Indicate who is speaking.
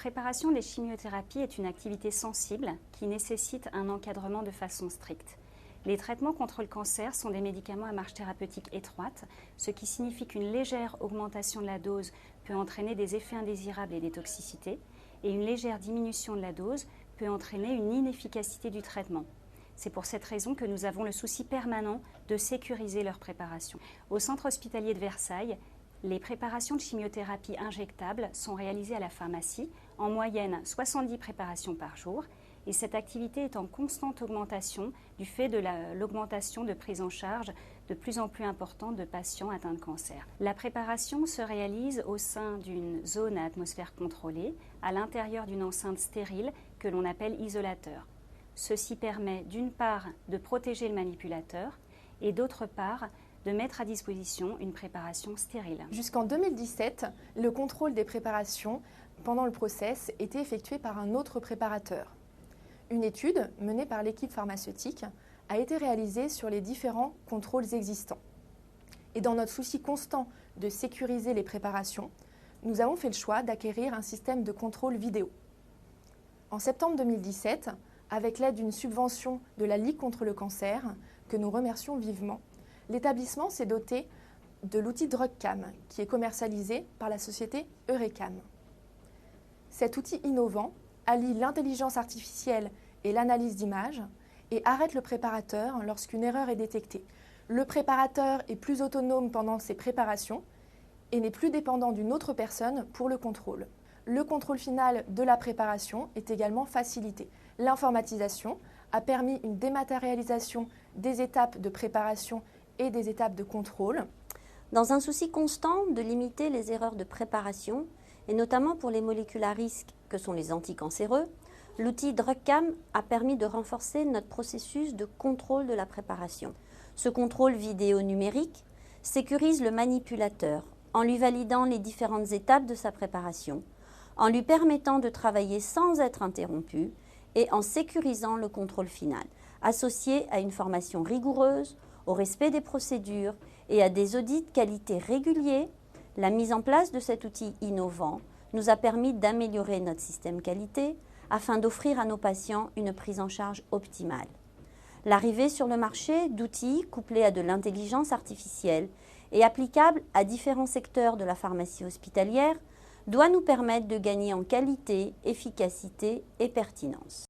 Speaker 1: préparation des chimiothérapies est une activité sensible qui nécessite un encadrement de façon stricte. Les traitements contre le cancer sont des médicaments à marge thérapeutique étroite, ce qui signifie qu'une légère augmentation de la dose peut entraîner des effets indésirables et des toxicités, et une légère diminution de la dose peut entraîner une inefficacité du traitement. C'est pour cette raison que nous avons le souci permanent de sécuriser leur préparation. Au centre hospitalier de Versailles, les préparations de chimiothérapie injectables sont réalisées à la pharmacie, en moyenne 70 préparations par jour, et cette activité est en constante augmentation du fait de l'augmentation de prise en charge de plus en plus importante de patients atteints de cancer. La préparation se réalise au sein d'une zone à atmosphère contrôlée, à l'intérieur d'une enceinte stérile que l'on appelle isolateur. Ceci permet d'une part de protéger le manipulateur et d'autre part de mettre à disposition une préparation stérile.
Speaker 2: Jusqu'en 2017, le contrôle des préparations pendant le process était effectué par un autre préparateur. Une étude menée par l'équipe pharmaceutique a été réalisée sur les différents contrôles existants. Et dans notre souci constant de sécuriser les préparations, nous avons fait le choix d'acquérir un système de contrôle vidéo. En septembre 2017, avec l'aide d'une subvention de la Ligue contre le cancer, que nous remercions vivement, l'établissement s'est doté de l'outil DrugCam, qui est commercialisé par la société Eurecam. Cet outil innovant allie l'intelligence artificielle et l'analyse d'images et arrête le préparateur lorsqu'une erreur est détectée. Le préparateur est plus autonome pendant ses préparations et n'est plus dépendant d'une autre personne pour le contrôle. Le contrôle final de la préparation est également facilité. L'informatisation a permis une dématérialisation des étapes de préparation et des étapes de contrôle.
Speaker 3: Dans un souci constant de limiter les erreurs de préparation, et notamment pour les molécules à risque que sont les anticancéreux, l'outil DrugCam a permis de renforcer notre processus de contrôle de la préparation. Ce contrôle vidéo numérique sécurise le manipulateur en lui validant les différentes étapes de sa préparation, en lui permettant de travailler sans être interrompu et en sécurisant le contrôle final, associé à une formation rigoureuse, au respect des procédures et à des audits qualité réguliers. La mise en place de cet outil innovant nous a permis d'améliorer notre système qualité afin d'offrir à nos patients une prise en charge optimale. L'arrivée sur le marché d'outils couplés à de l'intelligence artificielle et applicables à différents secteurs de la pharmacie hospitalière doit nous permettre de gagner en qualité, efficacité et pertinence.